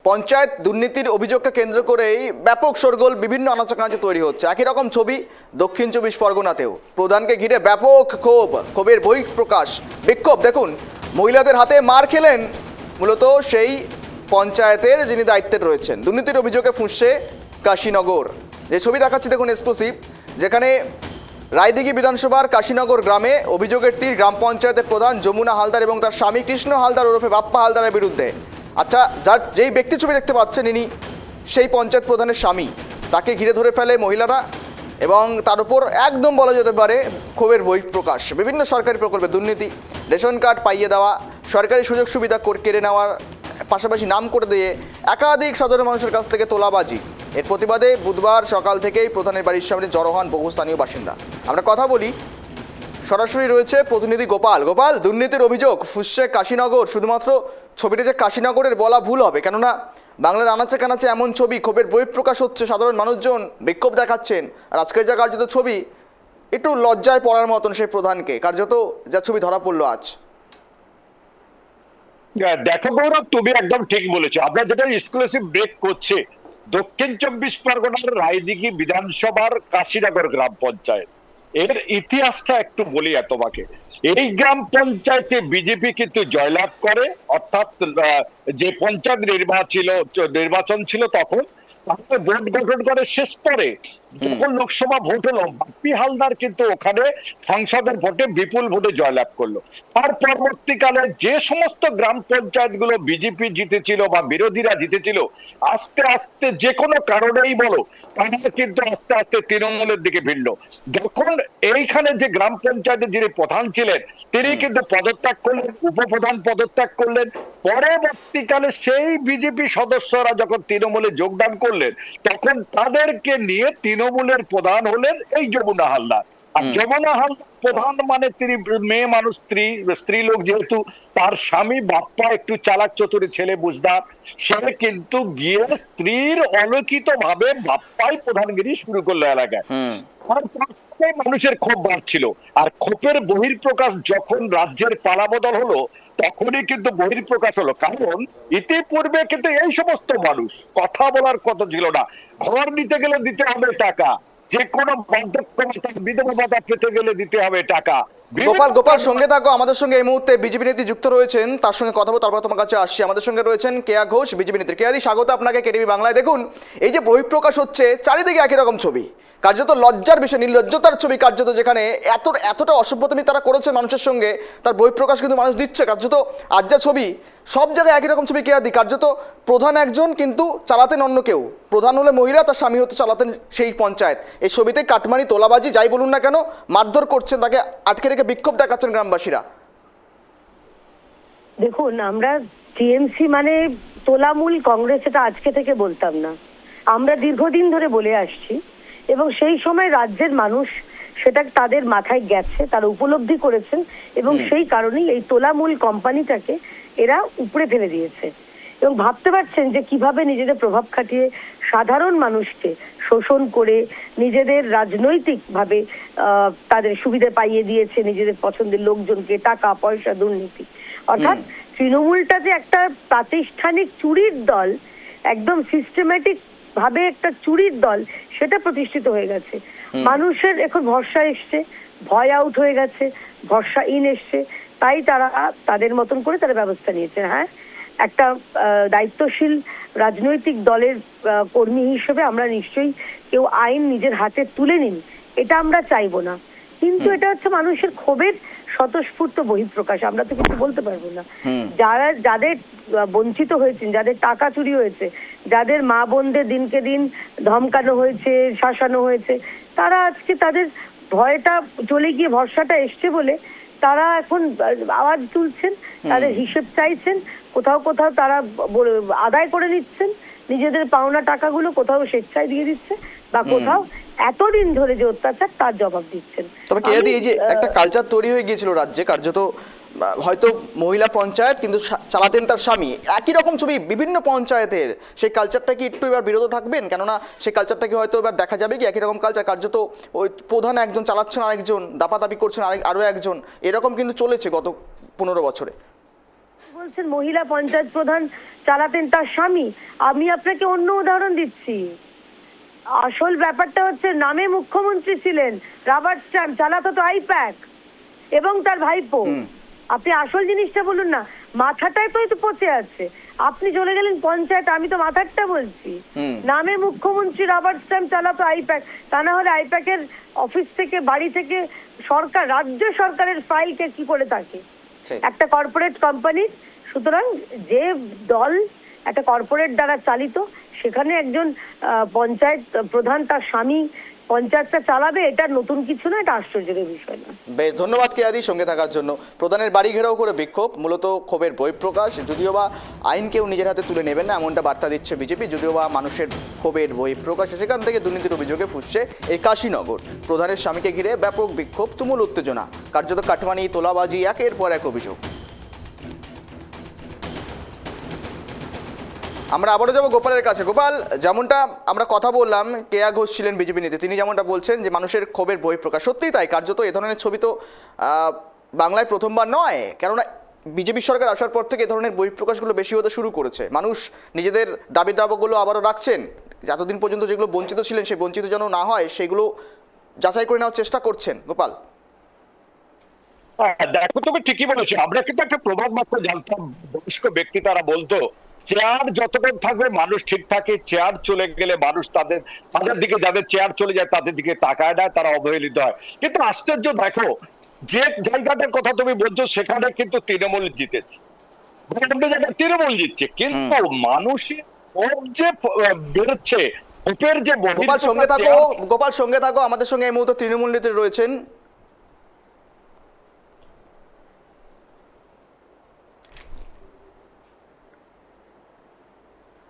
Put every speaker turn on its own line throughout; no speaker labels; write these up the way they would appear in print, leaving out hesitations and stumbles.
পঞ্চায়েত দুর্নীতির অভিযোগকে কেন্দ্র করেই ব্যাপক শোরগোল বিভিন্ন আনাচকানাচে তৈরি হচ্ছে। একই রকম ছবি দক্ষিণ চব্বিশ পরগনাতেও। প্রধানকে ঘিরে ব্যাপক ক্ষোভের বহিঃপ্রকাশ, বিক্ষোভ। দেখুন, মহিলাদের হাতে মার খেলেন মূলত সেই পঞ্চায়েতের যিনি দায়িত্বে রয়েছেন। দুর্নীতির অভিযোগে ফুঁসছে কাশীনগর। যে ছবি দেখাচ্ছি দেখুন, এক্সক্লুসিভ, যেখানে রায়দিঘি বিধানসভার কাশীনগর গ্রামে অভিযোগের তীর গ্রাম পঞ্চায়েতের প্রধান যমুনা হালদার এবং তার স্বামী কৃষ্ণ হালদার ওরফে বাপ্পা হালদারের বিরুদ্ধে। আচ্ছা, যেই ব্যক্তি ছবি দেখতে পাচ্ছেন ইনি সেই পঞ্চায়েত প্রধানের স্বামী। তাকে ঘিরে ধরে ফেলে মহিলারা এবং তার উপর একদম বলা যেতে পারে ক্ষোভের বহিঃপ্রকাশ। বিভিন্ন সরকারি প্রকল্পে দুর্নীতি, রেশন কার্ড পাইয়ে দেওয়া, সরকারি সুযোগ সুবিধা কেড়ে নেওয়ার পাশাপাশি নাম করে দিয়ে একাধিক সাধারণ মানুষের কাছ থেকে তোলাবাজি। এর প্রতিবাদে বুধবার সকাল থেকেই প্রধানের বাড়ির সামনে জড়ো হন বহু স্থানীয় বাসিন্দা। আমরা কথা বলি, সরাসরি রয়েছে প্রতিনিধি গোপাল। গোপাল, দুর্নীতির অভিযোগ ফুঁসছে কাশীনগর। শুধুমাত্র ছবিটা যে কাশীনগরের বলা ভুল হবে, কেননা বাংলার আনাচে কানাচে এমন ছবি, ক্ষোভের বহিঃপ্রকাশ হচ্ছে, সাধারণ মানুষজন বিক্ষোভ দেখাচ্ছেন। আর আজকের যা কার্যত ছবি, একটু লজ্জায় পড়ার মতন সেই প্রধানকে কার্যত যা ছবি ধরা পড়লো আজ।
দেখো গৌরব, তুমি একদম ঠিক বলেছো। আমরা যেটা এক্সক্লুসিভ ব্রেক করছে দক্ষিণ চব্বিশ পরগনার রায়দিঘি বিধানসভার কাশীনগর গ্রাম পঞ্চায়েত। এর ইতিহাসটা একটু বলি তোমাকে। এই গ্রাম পঞ্চায়েতে বিজেপি কিন্তু জয়লাভ করে, অর্থাৎ যে পঞ্চায়েত নির্বাচন ছিল তখন ভোট গঠন করে শেষ পরে যখন লোকসভা ভোট হলো, বাপ্পি হালদার কিন্তু ওখানে সংসদের ভোটে বিপুল ভোটে জয়লাভ করলো। তার পরবর্তীকালে যে সমস্ত গ্রাম পঞ্চায়েত গুলো বিজেপি জিতেছিল বা বিরোধীরা জিতেছিল, আস্তে আস্তে যে কোনো কারণেই বলো, তারা কিন্তু আস্তে আস্তে তৃণমূলের দিকে ভিন্ন। যখন এইখানে যে গ্রাম পঞ্চায়েতের যিনি প্রধান ছিলেন তিনি কিন্তু পদত্যাগ করলেন, উপপ্রধান পদত্যাগ করলেন। পরবর্তীকালে সেই বিজেপি সদস্যরা যখন তৃণমূলে যোগদান করলেন, তখন তাদেরকে নিয়ে তৃণমূলের প্রধান হলেন এই যমুনা হালদার। আর যমুনা হালদার প্রধান মানে তিনি মেয়ে মানুষ, স্ত্রী লোক, যেহেতু তার স্বামী বাপ্পা একটু চালাক চতুরী ছেলে, বুঝদার, সে কিন্তু গিয়ে স্ত্রীর অলৌকিত ভাবে বাপ্পাই প্রধানগিরি শুরু করলো এলাকায়। মানুষের ক্ষোভ বাড়ছিল। আর ক্ষোভের বহিঃপ্রকাশ যখন রাজ্যের পালাবদল হলো, তখনই কিন্তু বহিঃপ্রকাশ হলো। কারণ ইতিপূর্বে কিন্তু এই সমস্ত মানুষ কথা বলার কথা ছিল না। ঘর নিতে গেলে দিতে হবে টাকা, যে কোনো বার্ধক্য ভাতা, বিধবা ভাতা পেতে গেলে দিতে হবে টাকা।
গোপাল সঙ্গে থাকো, আমাদের সঙ্গে এই মুহূর্তে বিজেপি নেত্রী যুক্ত রয়েছেন, তার সঙ্গে কথা বলবো, তারপর তোমার কাছে আসছি। আমাদের সঙ্গে রয়েছেন কেয়া ঘোষ, বিজেপি নেত্রী। কেয়াদি, স্বাগত আপনাকে কেটিভি বাংলায়। দেখুন, এই যে বহিঃপ্রকাশ হচ্ছে, চারিদিকে একই রকম ছবি, কার্যত লজ্জার বিষয়, নির্লজ্জতার ছবি কার্যত, যেখানে এতটা অসভ্যতামি তারা করেছে মানুষের সঙ্গে, তার বহিঃপ্রকাশ কিন্তু মানুষ দিচ্ছে কার্যত। আজ যা ছবি, সব জায়গায় একই রকম ছবি। কেয়াদি, কার্যত প্রধান একজন কিন্তু চালাতেন অন্য কেউ। প্রধান হলে মহিলা, তার স্বামী হতে চালাতেন সেই পঞ্চায়েত। এই ছবিতে কাটমানি, তোলাবাজি, যাই বলুন না কেন, মারধর করছেন, তাকে আটকে রেখে বিক্ষোভ দেখাচ্ছেন গ্রামবাসীরা।
দেখুন, আমরা টিএমসি মানে তোলামূল কংগ্রেস, এটা আজকে থেকে বলতাম না, আমরা দীর্ঘদিন ধরে বলে আসছি। এবং সেই সময় রাজ্যের মানুষ সেটা তাদের মাথায় গেছে, তারা উপলব্ধি করেছেন, এবং সেই কারণেই এই তোলামূল কোম্পানিটাকে এরা উপড়ে ফেলে দিয়েছে। এবং ভাবতে পারছেন যে কিভাবে নিজেদের প্রভাব খাটিয়ে সাধারণ মানুষকে শোষণ করে নিজেদের রাজনৈতিক ভাবে তাদের সুবিধা পাইয়ে দিয়েছে, নিজেদের পছন্দের লোকজনকে, টাকা পয়সা, দুর্নীতি। অর্থাৎ তৃণমূলটা যে একটা প্রাতিষ্ঠানিক চুরির দল, একদম সিস্টেম্যাটিক ভাবে একটা চুরির দল, সেটা প্রতিষ্ঠিত হয়ে গেছে। মানুষের এখন ভরসা এসছে, ভয় আউট হয়ে গেছে, ভরসা ইন এসছে। তাই তারা তাদের মতন করে তারা ব্যবস্থা নিয়েছে। হ্যাঁ, একটা দায়িত্বশীল রাজনৈতিক দলের কর্মী হিসেবে আমরা নিশ্চয়ই কেউ আইন নিজের হাতে তুলে নিন, এটা আমরা চাইবো না। কিন্তু এটা হচ্ছে মানুষের ক্ষোভের স্বতঃস্ফূর্ত বহিঃপ্রকাশ, আমরা তো কিছু বলতে পারবো না। যাদের বঞ্চিত হয়েছেন, যাদের টাকা চুরি হয়েছে, যাদের মা বোনদের দিনকে দিন ধমকানো হয়েছে, শাসানো হয়েছে, তারা আজকে তাদের ভয়টা চলে গিয়ে ভরসাটা এসছে বলে তারা এখন আওয়াজ তুলছেন, তাদের হিসেব চাইছেন, কোথাও কোথাও তারা আদায় করে নিচ্ছেন নিজেদের পাওনা টাকাগুলো, কোথাও স্বেচ্ছায় দিয়ে দিচ্ছে, বা কোথাও এতদিন ধরে যে অত্যাচার তার জবাব দিচ্ছেন।
তবে কেয়াদি, এই যে একটা কালচার তৈরি হয়ে গিয়েছিল রাজ্যে, কার্যত হয়তো মহিলা পঞ্চায়েত কিন্তু চালাতেন তার স্বামী, একই রকম ছবি বিভিন্ন পঞ্চায়েতের, সেই কালচারটা কি একটু এবার বিরত থাকবেন? কেননা সেই কালচারটাকে হয়তো এবার দেখা যাবে কি একই রকম কালচার, কার্যত ওই প্রধান একজন চালাচ্ছেন, আরেকজন দাপাদাপি করছেন আরো একজন, এরকম কিন্তু চলেছে গত 15 বছরে।
বলছেন মহিলা পঞ্চায়েত প্রধান চালাতেন তার স্বামী, আমি আপনাকে অন্য উদাহরণ দিচ্ছি। আসল ব্যাপারটা হচ্ছে নামে মুখ্যমন্ত্রী ছিলেন, রাবার স্ট্যাম্প চালাতো তো আইপ্যাক এবং তার ভাইপো। আপনি আসল জিনিসটা বলুন না, মাথাটাই তো একটু পচে আছে। আপনি চলে গেলেন পঞ্চায়েত, আমি তো মাথারটা বলছি। নামে মুখ্যমন্ত্রী রাবার স্ট্যাম্প চালাতো আইপ্যাক, তা না হলে আইপ্যাকের অফিস থেকে বাড়ি থেকে সরকার রাজ্য সরকারের ফাইলকে কি করে থাকে একটা কর্পোরেট কোম্পানি। সুতরাং যে দল একটা কর্পোরেট দ্বারা চালিত, সেখানে একজন পঞ্চায়েত প্রধান তার স্বামী পঞ্চায়েতটা চালাবে, এটা নতুন কিছু না, এটা আশ্চর্যের বিষয় না।
বেশ, ধন্যবাদ কেয়াদি সঙ্গে থাকার জন্য। প্রধানের বাড়ি ঘেরাও করে বিক্ষোভ, মূলত ক্ষোভের বহিঃপ্রকাশ। যদিও বা আইন কেউ নিজের হাতে তুলে নেবেন না এমনটা বার্তা দিচ্ছে বিজেপি, যদিও বা মানুষের ক্ষোভের বহিঃপ্রকাশ। সেখান থেকে দুর্নীতির অভিযোগে ফুসছে এই কাশীনগর। প্রধানের স্বামীকে ঘিরে ব্যাপক বিক্ষোভ, তুমুল উত্তেজনা, কার্যত কাটমানি, তোলাবাজি, একের পর এক অভিযোগ। আমরা আবারও যাবো গোপালের কাছে। গোপাল, যেমনটা আমরা কথা বললাম, কেয়া ঘোষ ছিলেন বিজেপি নেতা, তিনি যেমনটা বলছেন যে মানুষের ক্ষোভের বহিঃপ্রকাশ। সত্যিই তাই, কার্যত এ ধরনের ছবি তো বাংলায় প্রথমবার নয়, কেননা বিজেপি সরকার আসার পর থেকে এ ধরনের বহিঃপ্রকাশগুলো বেশি হতে শুরু করেছে। মানুষ নিজেদের দাবি দাবাগুলো আবারও রাখছেন, এতদিন পর্যন্ত যেগুলো বঞ্চিত ছিলেন সেই বঞ্চিত যেন না হয় সেগুলো যাচাই করে নেওয়ার চেষ্টা করছেন। গোপাল,
দেখো, তুমি ঠিকই বলেছো। আমরা কিন্তু একটা প্রবাদ মাত্র জানতাম, বয়স্ক ব্যক্তি তারা বলতো, চেয়ার যতক্ষণ থাকবে মানুষ ঠিক থাকে, চেয়ার চলে গেলে মানুষ তাদের দিকে, যাদের চেয়ার চলে যায় তাদের দিকে তাকায় না, তারা অবহেলিত হয়। কিন্তু আশ্চর্য, দেখো যে জায়গাটার কথা তুমি বলছো সেখানে কিন্তু তৃণমূল জিতেছে, তৃণমূল জিতছে, কিন্তু মানুষের ক্ষোভ যে বেরোচ্ছে, ক্ষোভের যে
গোপাল সঙ্গে থাকো, গোপাল সঙ্গে থাকো। আমাদের সঙ্গে এই মুহূর্তে তৃণমূল নেত্রী রয়েছেন।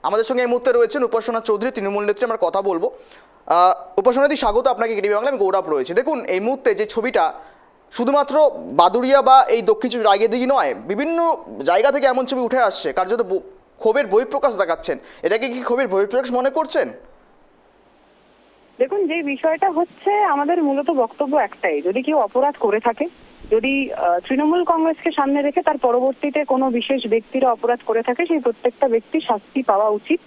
আমাদের সঙ্গে এই মুহূর্তে রয়েছেন উপাসনা চৌধুরী, তৃণমূল নেত্রী। আমরা কথা বলবো। উপাসনাদি, স্বাগত আপনাকে কেটিভি বাংলা। আমি গৌরব রয়েছে। দেখুন, এই মুহূর্তে যে ছবিটা শুধুমাত্র বাদুড়িয়া বা এই দক্ষিণ চব্বিশ রায়গের দিকে নয়, বিভিন্ন জায়গা থেকে এমন ছবি উঠে আসছে, কার্যত ক্ষোভের বহিঃপ্রকাশ দেখাচ্ছেন। এটাকে কি ক্ষোভের বহিঃপ্রকাশ মনে করছেন?
দেখুন, যে বিষয়টা হচ্ছে, আমাদের মূলত বক্তব্য একটাই, যদি কেউ অপরাধ করে থাকে, যদি তৃণমূল কংগ্রেসকে সামনে রেখে তার পরবর্তীতে কোনো বিশেষ ব্যক্তিরা অপরাধ করে থাকে, সেই প্রত্যেকটা ব্যক্তি শাস্তি পাওয়া উচিত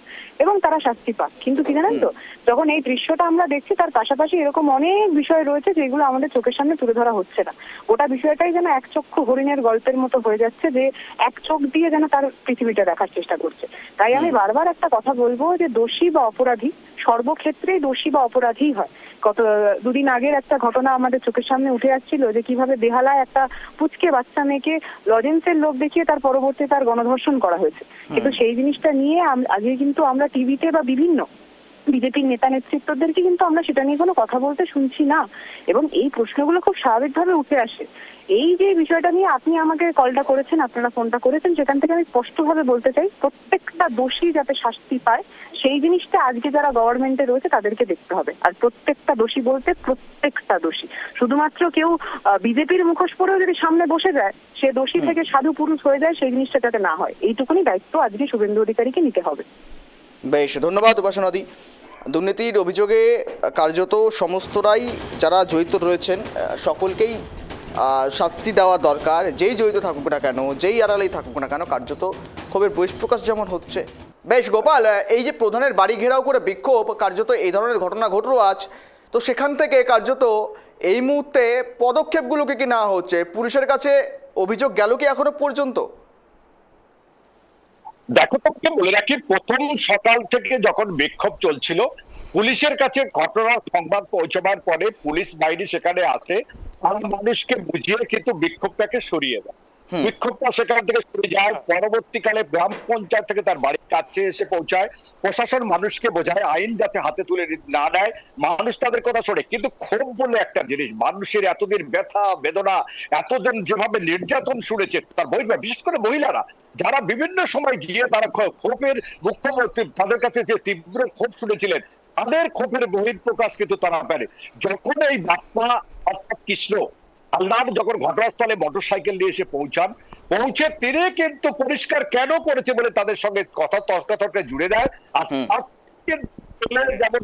এবং তারা শাস্তি পাক। কিন্তু কি জানেন তো, যখন এই দৃশ্যটা আমরা দেখছি, তার পাশাপাশি এরকম অনেক বিষয় রয়েছে যেগুলো আমাদের চোখের সামনে তুলে ধরা হচ্ছে না। গোটা বিষয়টাই যেন এক চক্ষু হরিণের গল্পের মতো হয়ে যাচ্ছে, যে এক চোখ দিয়ে যেন তার পৃথিবীটা দেখার চেষ্টা করছে। তাই আমি বারবার একটা কথা বলবো, যে দোষী বা অপরাধী সর্বক্ষেত্রেই দোষী বা অপরাধী হয়। গত দুদিন আগের একটা ঘটনা আমাদের চোখের সামনে উঠে আসছিল, যে কিভাবে বেহালায় একটা পুচকে বাচ্চা মেয়েকে লজেন্সের লোভ দেখিয়ে তার পরবর্তী তার গণধর্ষণ করা হয়েছে। কিন্তু সেই জিনিসটা নিয়ে আজকে কিন্তু আমরা টিভিতে বা বিভিন্ন বিজেপির নেতা নেতৃত্বদেরকে কিন্তু আমরা সেটা নিয়ে কোনো কথা বলতে শুনছি না, এবং এই প্রশ্নগুলো খুব স্বাভাবিকভাবে উঠে আসে। এই যে বিষয়টা নিয়ে আপনি আমাকে কলটা করেছেন, আপনারা ফোনটা করেছেন, সেখান থেকে আমি স্পষ্টভাবে বলতে চাই, প্রত্যেকটা দোষী যাতে শাস্তি পায়, সেই জিনিসটা আজকে যারা গভর্নমেন্টে রয়েছে তাদেরকে দেখতে হবে। আর প্রত্যেকটা দোষী বলতে প্রত্যেকটা দোষী, শুধুমাত্র কেউ বিজেপির মুখোশ পরেও যদি সামনে বসে যায়, সে দোষী থেকে সাধু পুরুষ হয়ে যায়, সেই জিনিসটা যাতে না হয়, এইটুকুনি দায়িত্ব আজকে শুভেন্দু অধিকারীকে নিতে হবে।
বেশ, ধন্যবাদ উপাসনাদি। দুর্নীতির অভিযোগে কার্যত সমস্তরাই যারা জড়িত রয়েছেন সকলকেই শাস্তি দেওয়া দরকার, যেই জড়িত থাকুক না কেন, যেই আড়ালেই থাকুক না কেন, কার্যত ক্ষোভের বহিঃপ্রকাশ যেমন হচ্ছে। বেশ গোপাল, এই যে প্রধানের বাড়ি ঘেরাও করে বিক্ষোভ, কার্যত এই ধরনের ঘটনা ঘটলো আজ, তো সেখান থেকে কার্যত এই মুহূর্তে পদক্ষেপগুলোকে কি নেওয়া হচ্ছে? পুলিশের কাছে অভিযোগ গেল কি এখনো পর্যন্ত?
দেখো, তোমাকে বলে রাখি, প্রথম সকাল থেকে যখন বিক্ষোভ চলছিল, পুলিশের কাছে ঘটনার সংবাদ পৌঁছবার পরে পুলিশ বাহিনী সেখানে আসে আর মানুষকে বুঝিয়ে কিন্তু বিক্ষোভটাকে সরিয়ে দেয়। বিক্ষোভটা সেখান থেকে সরে যায়। পরবর্তীকালে গ্রাম পঞ্চায়েত থেকে তার বাড়ির কাছে এসে পৌঁছায়, প্রশাসন মানুষকে বোঝায় আইন যাতে হাতে তুলে না নেয়, মানুষ তাদের কথা শোনে। কিন্তু ক্ষোভ বলে একটা জিনিস, মানুষের এতদিন ব্যথা বেদনা, এতদিন যেভাবে নির্যাতন শুনেছে তার বিশেষ করে মহিলারা যারা বিভিন্ন সময় গিয়ে তারা ক্ষোভের মুখ্যমন্ত্রী তাদের কাছে যে তীব্র ক্ষোভ শুনেছিলেন, তাদের ক্ষোভের বহিঃপ্রকাশ কিন্তু তারা পারে। যখন এই বাপ্পা অর্থাৎ কৃষ্ণ হালদার যখন ঘটনাস্থলে মোটরসাইকেল নিয়ে এসে পৌঁছে তিনি কিন্তু পরিষ্কার কেন করেছে বলে তাদের সঙ্গে কথা তর্কাতর্কে জুড়ে দেয়। আর যেমন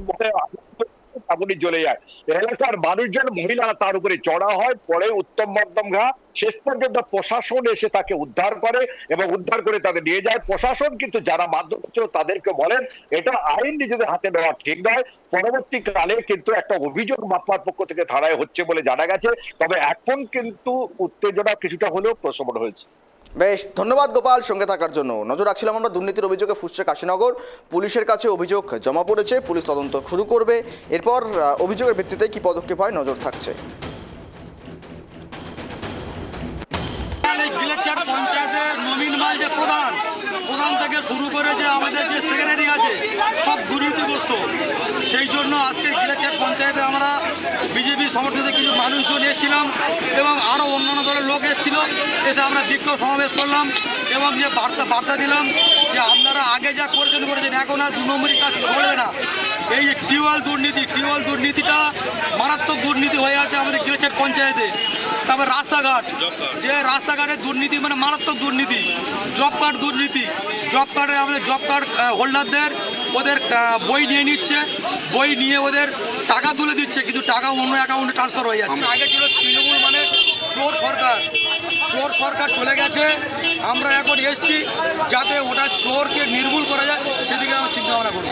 তেমনই জ্বলে যায়। এলাকার মানুষজন, মহিলারা তার উপরে চড়া হয়, পরে উত্তম মধ্যম ঘা, শেষ পর্যন্ত প্রশাসন এসে তাকে উদ্ধার করে এবং উদ্ধার করে তাদের নিয়ে যায়। প্রশাসন কিন্তু যারা মাধ্যম ছিল তাদেরকে বলেন এটা আইন নিজেদের হাতে নেওয়া ঠিক নয়। পরবর্তীকালে কিন্তু একটা অভিযোগ মামলার পক্ষ থেকে থানায় হচ্ছে বলে জানা গেছে। তবে এখন কিন্তু উত্তেজনা কিছুটা হলেও প্রশমন হয়েছে।
বেশ, ধন্যবাদ গোপাল সঙ্গে থাকার জন্য। নজর রাখছিলাম আমরা দুর্নীতির অভিযোগে ফুসছে কাশীনগর। পুলিশের কাছে অভিযোগ জমা পড়েছে, পুলিশ তদন্ত শুরু করবে। এরপর অভিযোগের ভিত্তিতে কি পদক্ষেপ হয় নজর থাকছে।
গিলেচার পঞ্চায়েতের নবীন মাল যে প্রধান থেকে শুরু করে যে আমাদের যে সেক্রেটারি আছে সব দুর্নীতিগ্রস্ত। সেই জন্য আজকে গিলেচার পঞ্চায়েতে আমরা বিজেপি সমর্থিত কিছু মানুষজন এসেছিলাম এবং আরও অন্যান্য দলের লোক এসেছিল। এসে আমরা বিক্ষোভ সমাবেশ করলাম এবং যে বার্তা দিলাম যে আপনারা আগে যা করেছেন এখন আর 2 নম্বরই কাজ চলবে না। এই যে টিউবওয়েল দুর্নীতিটা মারাত্মক দুর্নীতি হয়ে আছে আমাদের গিলেচার পঞ্চায়েতে। তারপর রাস্তাঘাটের দুর্নীতি মানে মারাত্মক দুর্নীতি। জব কার্ড দুর্নীতি, জব কার্ডে আমাদের জব কার্ড হোল্ডারদের ওদের বই নিয়ে নিচ্ছে, বই নিয়ে ওদের টাকা তুলে দিচ্ছে, কিন্তু টাকা অন্য অ্যাকাউন্টে ট্রান্সফার হয়ে যাচ্ছে। আগে ছিল তৃণমূল মানে চোর সরকার চলে গেছে। আমরা এখন এসছি যাতে ওটা চোরকে নির্মূল করা যায়, সেদিকে আমরা চিন্তা ভাবনা করব।